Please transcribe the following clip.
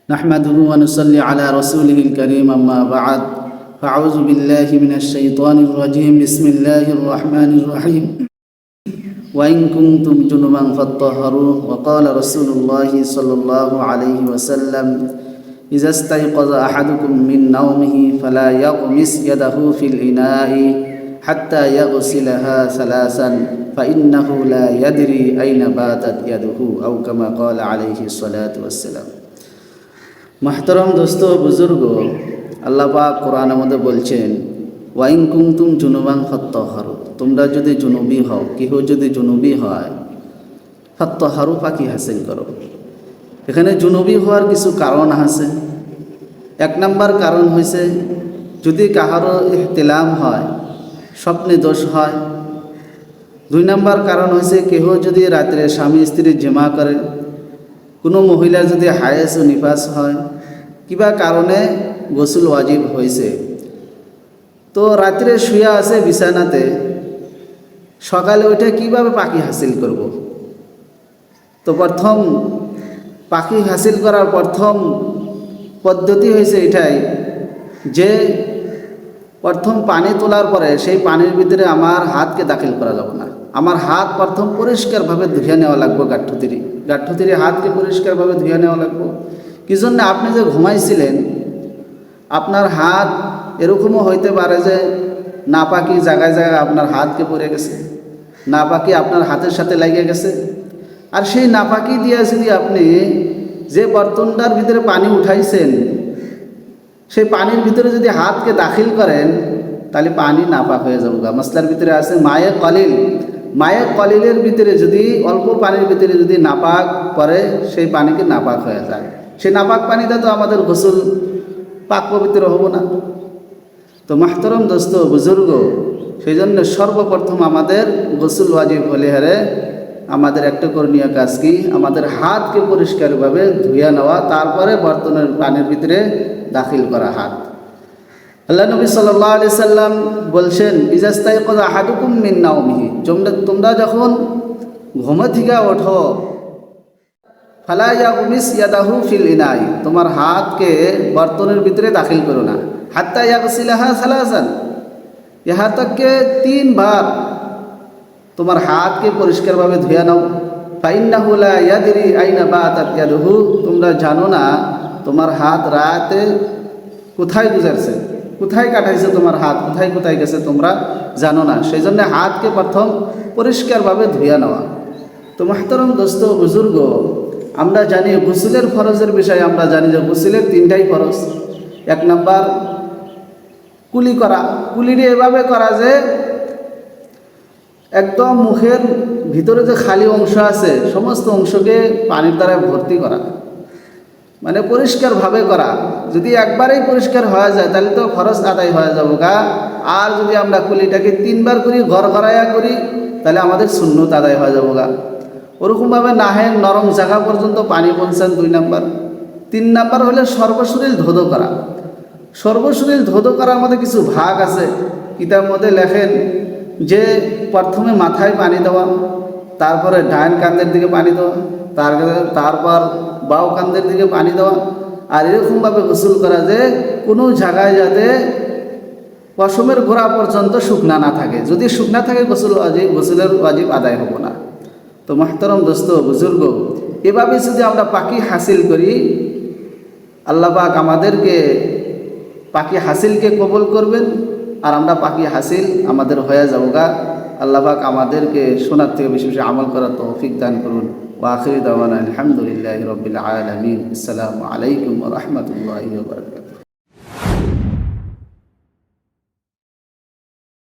نحمده ونصلي على رسوله الكريم أما بعد فأعوذ بالله من الشيطان الرجيم بسم الله الرحمن الرحيم وإن كنتم جنبا فاطهروا وقال رسول الله صلى الله عليه وسلم إذا استيقظ أحدكم من نومه فلا يغمس يده في الإناء حتى يغسلها ثلاثا فإنه لا يدري أين باتت يده أو كما قال عليه الصلاة والسلام। محترم دوستو बुजुर्ग আল্লাহ পাক কোরআনের মধ্যে বলছেন ওয়াইন কুনতুম জুনুবান ফাত্তাহারু, তোমরা যদি জুনুবি হও, কেহ যদি জুনুবি হয়, ফাত্তাহারু পাকি হাসিল করো। এখানে জুনুবি হওয়ার কিছু কারণ আছে। এক নাম্বার কারণ হয়েছে যদি কাহারও ইহতিলাম হয়, স্বপ্নে দোষ হয়। দুই নাম্বার কারণ হয়েছে কেহ যদি রাত্রে স্বামী স্ত্রী জিমা করে, কোনো মহিলার যদি হায়েস ও নিফাস হয়, কিবা কারণে গোসল ওয়াজিব হয়েছে, তো রাত্রে শুয়ে আছে বিছানাতে, সকালে উঠে কিভাবে পাখি হাসিল করব। তো প্রথম পাখি হাসিল করার প্রথম পদ্ধতি হয়েছে এটাই যে প্রথম পানি তোলার পরে সেই পানির ভিতরে আমার হাতকে দাখিল করা যাবে না। আমার হাত প্রথম পরিষ্কারভাবে ধুয়ে নেওয়া লাগবে, গাঠ্ঠুতিরি হাতকে পরিষ্কারভাবে ধুয়ে নেওয়া লাগবে। কি জন্য? আপনি যে ঘুমাইছিলেন, আপনার হাত এরকমও হইতে পারে যে নাপাকি জায়গায় জায়গায় আপনার হাতকে পড়ে গেছে, নাপাকি আপনার হাতের সাথে লেগে গেছে। আর সেই নাপাকি দিয়ে যদি আপনি যে বর্তনটার ভিতরে পানি উঠাইছেন, সেই পানির ভিতরে যদি হাতকে দাখিল করেন, তাহলে পানি নাপাক হয়ে যাবে। মশলার ভিতরে আছে মায়ে কলিল, মায়ে কলিলের ভিতরে যদি অল্প পানির ভিতরে যদি নাপাক পরে, সেই পানিকে নাপাক হয়ে যায়। সেই নাপাক পানিতে তো আমাদের গোসল পাক পবিত্র হব না। তো মাহতরম দোস্ত বুজুর্গ, সেই জন্য সর্বপ্রথম আমাদের গোসল ওয়াজিব হলে হারে আমাদের একটা করণীয় কাজ কি? আমাদের হাতকে পরিষ্কারভাবে ধুয়ে নেওয়া, তারপরে বর্তনের পানির ভিতরে দাখিল করা হাত। আল্লাহ নবী সাল্লাল্লাহু আলাইহি সাল্লাম বলছেন ইযা ইস্তাইকাযা আহাদুকুম মিন নাওমিহি, তোমরা যখন ঘুম থেকে ওঠো, ফালা ইয়াগমিস ইয়াদাহু ফিল ইনাই, তোমার হাতকে বর্তনের ভিতরে দাখিল করো না। হাত্তা ইয়াগসিলাহা সালাসান, ইহা তককে 3 বার তোমার হাতকে পরিষ্কারভাবে ধুয়ে নাও। ফাইন্নাহু লা ইয়াদরি আইনা বাতাত ইয়াদুহু, তোমরা জানো না তোমার হাত রাতে কোথায় গুজারছে, কোথায় কাটাইছে তোমার হাত, কোথায় কোথায় গেছে তোমরা জানো না। সেই জন্য হাতকে প্রথম পরিষ্কারভাবে ধুয়ে নেওয়া। তো মাহতরম দোস্ত বুজুর্গ, আমরা জানি গোসলের ফরজের বিষয়ে আমরা জানি যে গোসলের 3টাই ফরজ। এক নাম্বার কুলি করা। কুলিটি এভাবে করা যে একদম মুখের ভিতরে যে খালি অংশ আছে সমস্ত অংশকে পানির দ্বারা ভর্তি করা, মানে পরিষ্কারভাবে করা। যদি একবারেই পরিষ্কার হয়ে যায় তাহলে তো ফরজ আদায় হয়ে যাবো গা। আর যদি আমরা কুলিটাকে 3 বার করি, গড়াইয়া করি, তাহলে আমাদের সুন্নত আদায় হয়ে যাবো গা। ওরকমভাবে নাহের নরম জায়গা পর্যন্ত পানি পৌঁছান 2 নাম্বার। 3 নাম্বার হলে সর্বশরীর ধৌত করা। সর্বশরীর ধৌত করার মধ্যে কিছু ভাগ আছে। কিতাব মধ্যে লেখেন যে প্রথমে মাথায় পানি দেওয়া, তারপরে ডাইন কাঁধের দিকে পানি দেওয়া, তারপর বাও কাঁধের দিকে পানি দেওয়া। আর এরকমভাবে গোসল করা যে কোনো জায়গায় যাতে পশমের গোড়া পর্যন্ত শুকনা না থাকে। যদি শুকনা থাকে গোসলের ওয়াজিব আদায় হব না। তো মাহতরম দোস্ত বুজুর্গ, এভাবে যদি আমরা পাকি হাসিল করি, আল্লাহ পাক আমাদেরকে পাকি হাসিলকে কবুল করবেন, আর আমরা পাকি হাসিল আমাদের হয়ে যাবো গা। আল্লাহ পাক আমাদেরকে শোনার থেকে বেশি বেশি আমল করার তৌফিক দান করুন। ওয়া আখিরু দাওয়ানা আলহামদুলিল্লাহি রাব্বিল আলামিন। আসসালামু আলাইকুম ওয়া রাহমাতুল্লাহি ওয়া বারাকাতুহু।